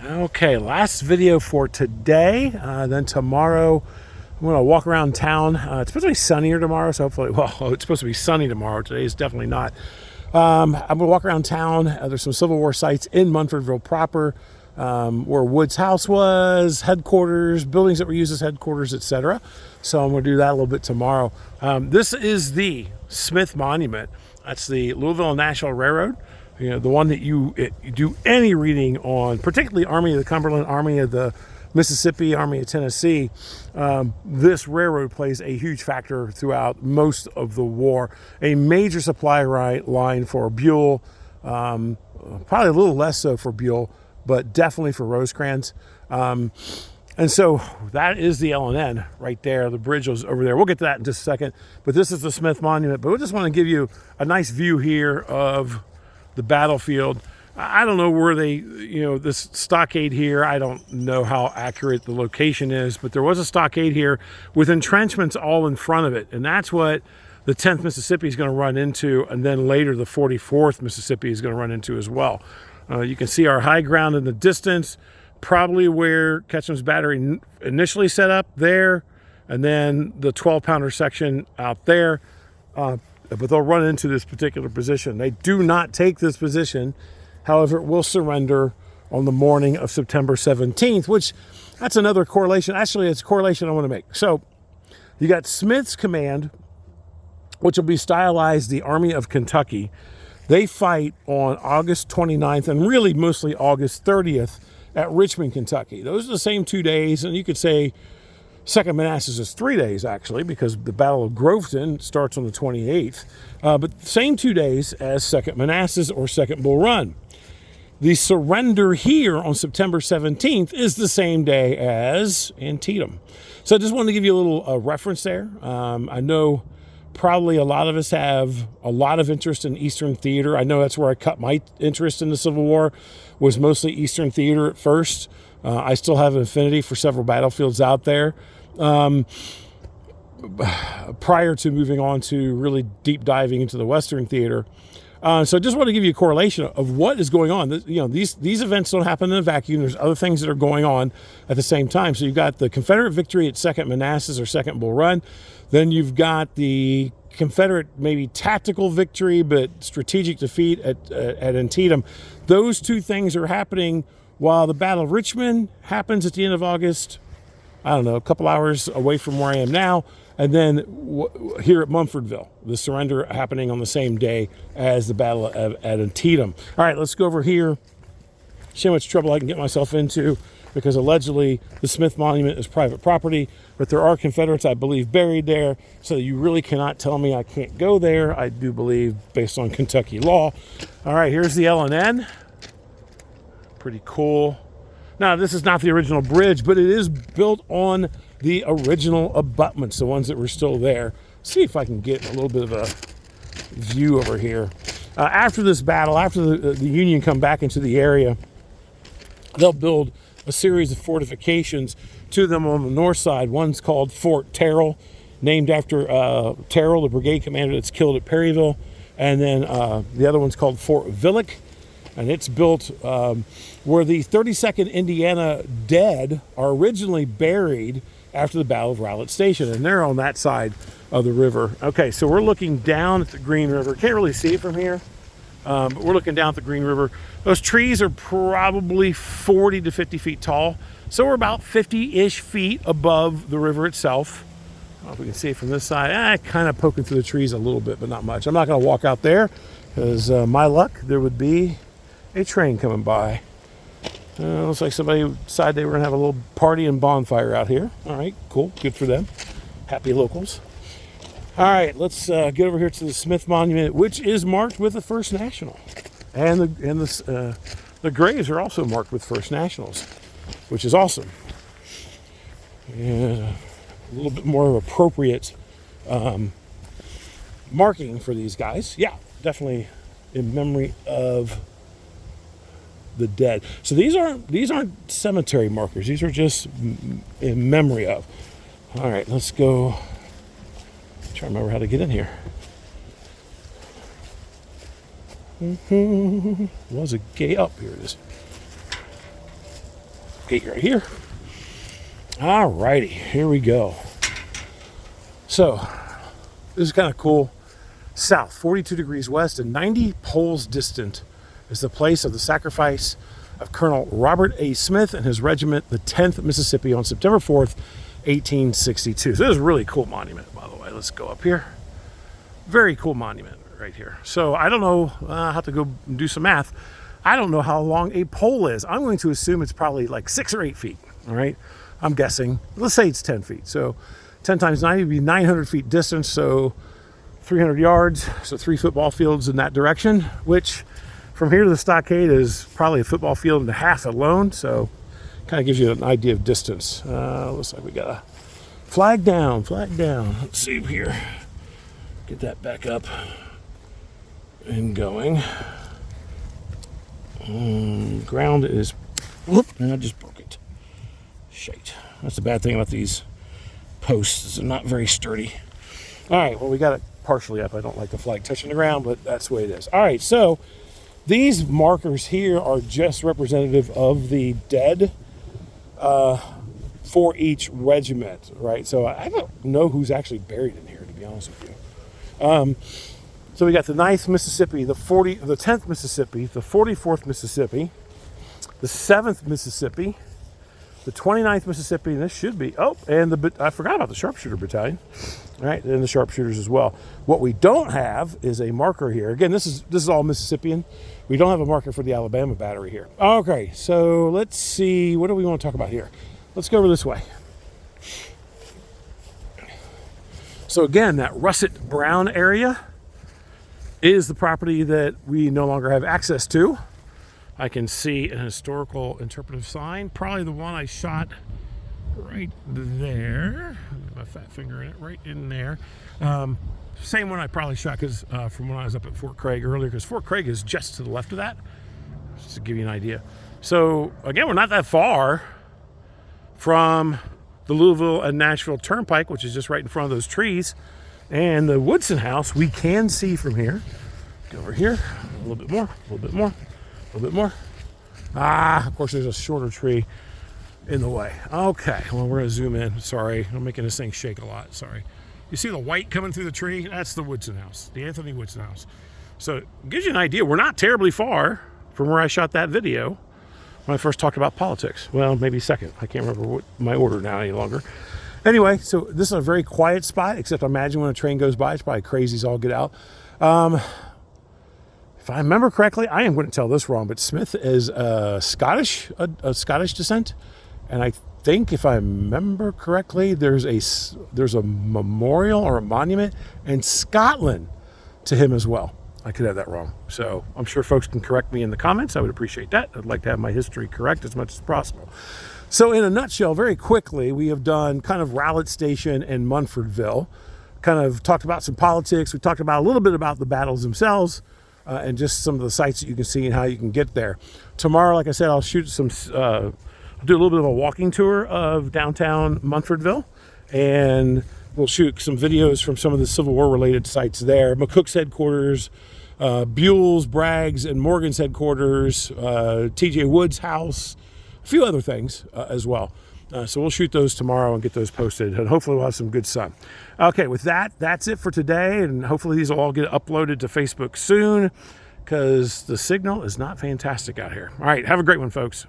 Okay, last video for today. Then tomorrow, I'm going to walk around town. It's supposed to be sunnier tomorrow, so hopefully, well, it's supposed to be sunny tomorrow. Today is definitely not. I'm going to walk around town. There's some Civil War sites in Munfordville proper, where Wood's house was, headquarters, buildings that were used as headquarters, etc. So I'm going to do that a little bit tomorrow. This is the Smith Monument. That's the Louisville National Railroad. You know, the one that you do any reading on, particularly Army of the Cumberland, Army of the Mississippi, Army of Tennessee. This railroad plays a huge factor throughout most of the war. A major supply line for Buell, probably a little less so for Buell, but definitely for Rosecrans. And so that is the L&N right there. The bridge was over there. We'll get to that in just a second. But this is the Smith Monument. But we just want to give you a nice view here of the battlefield. I don't know where this stockade here, I don't know how accurate the location is, but there was a stockade here with entrenchments all in front of it. And that's what the 10th Mississippi is going to run into, and then later the 44th Mississippi is going to run into as well. You can see our high ground in the distance, probably where Ketchum's battery initially set up there, and then the 12-pounder section out there. But they'll run into this particular position. They do not take this position. However, it will surrender on the morning of September 17th, which that's another correlation. Actually, it's a correlation I want to make. So you got Smith's command, which will be stylized the Army of Kentucky. They fight on August 29th and really mostly August 30th at Richmond, Kentucky. Those are the same 2 days, and you could say Second Manassas is 3 days, actually, because the Battle of Groveton starts on the 28th. But same 2 days as Second Manassas or Second Bull Run. The surrender here on September 17th is the same day as Antietam. So I just wanted to give you a little reference there. I know probably a lot of us have a lot of interest in Eastern Theater. I know that's where I cut my interest in the Civil War, was mostly Eastern Theater at first. I still have an affinity for several battlefields out there. Prior to moving on to really deep diving into the Western Theater. So I just want to give you a correlation of what is going on. These events don't happen in a vacuum. There's other things that are going on at the same time. So you've got the Confederate victory at Second Manassas or Second Bull Run. Then you've got the Confederate maybe tactical victory, but strategic defeat at Antietam. Those two things are happening while the Battle of Richmond happens at the end of August, I don't know, a couple hours away from where I am now. And then here at Munfordville, the surrender happening on the same day as the Battle at Antietam. All right, let's go over here. See how much trouble I can get myself into, because allegedly the Smith Monument is private property, but there are Confederates, I believe, buried there. So you really cannot tell me I can't go there. I do believe, based on Kentucky law. All right, here's the L&N. Pretty cool. Now, this is not the original bridge, but it is built on the original abutments, the ones that were still there. See if I can get a little bit of a view over here. After this battle, after the Union come back into the area, they'll build a series of fortifications, two of them on the north side. One's called Fort Terrell, named after Terrell, the brigade commander that's killed at Perryville. And then the other one's called Fort VIII. And it's built where the 32nd Indiana dead are originally buried after the Battle of Rowlett Station. And they're on that side of the river. Okay, so we're looking down at the Green River. Can't really see it from here, but we're looking down at the Green River. Those trees are probably 40 to 50 feet tall. So we're about 50-ish feet above the river itself. I don't know if we can see it from this side. Kind of poking through the trees a little bit, but not much. I'm not going to walk out there because my luck, there would be a train coming by. Looks like somebody decided they were going to have a little party and bonfire out here. All right, cool. Good for them. Happy locals. All right, let's get over here to the Smith Monument, which is marked with the First National. And the graves are also marked with First Nationals, which is awesome. And a little bit more appropriate marking for these guys. Yeah, definitely in memory of the dead. So these aren't cemetery markers. These are just in memory of. All right, let's go. Try to remember how to get in here. Was a gate up. Here it is. Gate right here. All righty, here we go. So this is kind of cool. South, 42 degrees west and 90 poles distant is the place of the sacrifice of Colonel Robert A. Smith and his regiment, the 10th Mississippi, on September 4th, 1862. So this is a really cool monument, by the way. Let's go up here. Very cool monument right here. So I don't know, I'll have to go do some math. I don't know how long a pole is. I'm going to assume it's probably like 6 or 8 feet, all right? I'm guessing. Let's say it's 10 feet. So 10 times 90 would be 900 feet distance, so 300 yards, so 3 football fields in that direction, which from here to the stockade is probably a football field and a half alone, so kind of gives you an idea of distance. Looks like we got a flag down, flag down. Let's see here. Get that back up and going. Ground is, whoop, I just broke it. Shite. That's the bad thing about these posts. They're not very sturdy. All right, well, we got it partially up. I don't like the flag touching the ground, but that's the way it is. All right, so these markers here are just representative of the dead for each regiment, right? So I don't know who's actually buried in here, to be honest with you. So we got the 9th Mississippi, the 10th Mississippi, the 44th Mississippi, the 7th Mississippi, the 29th Mississippi, and this should be, and I forgot about the sharpshooter battalion, right? And the sharpshooters as well. What we don't have is a marker here. Again, this is all Mississippian. We don't have a marker for the Alabama battery here. Okay, so let's see, what do we want to talk about here? Let's go over this way. So again, that russet brown area is the property that we no longer have access to. I can see an historical interpretive sign, probably the one I shot right there. My fat finger in it, right in there. Same one I probably shot from when I was up at Fort Craig earlier, because Fort Craig is just to the left of that, just to give you an idea. So again, we're not that far from the Louisville and Nashville Turnpike, which is just right in front of those trees. And the Woodson house, we can see from here. Go over here, a little bit more, a little bit more, a little bit more. Of course, there's a shorter tree in the way. Okay, well, we're gonna zoom in. Sorry, I'm making this thing shake a lot, sorry. You see the white coming through the tree? That's the Woodson house, the Anthony Woodson house. So it gives you an idea. We're not terribly far from where I shot that video when I first talked about politics. Well, maybe second. I can't remember what my order now any longer. Anyway, so this is a very quiet spot, except I imagine when a train goes by, it's probably crazy as all get out. If I remember correctly, I am going to tell this wrong, but Smith is Scottish descent. And I think if I remember correctly, there's a memorial or a monument in Scotland to him as well. I could have that wrong. So I'm sure folks can correct me in the comments. I would appreciate that. I'd like to have my history correct as much as possible. So in a nutshell, very quickly, we have done kind of Rowlett Station and Munfordville, kind of talked about some politics. We talked about a little bit about the battles themselves and just some of the sites that you can see and how you can get there. Tomorrow, like I said, I'll shoot some, I'll do a little bit of a walking tour of downtown Munfordville, and we'll shoot some videos from some of the Civil War related sites there. McCook's headquarters, Buell's, Bragg's, and Morgan's headquarters, TJ Wood's house, a few other things as well. So we'll shoot those tomorrow and get those posted, and hopefully we'll have some good sun. Okay, with that, that's it for today, and hopefully these will all get uploaded to Facebook soon, because the signal is not fantastic out here. All right, have a great one, folks.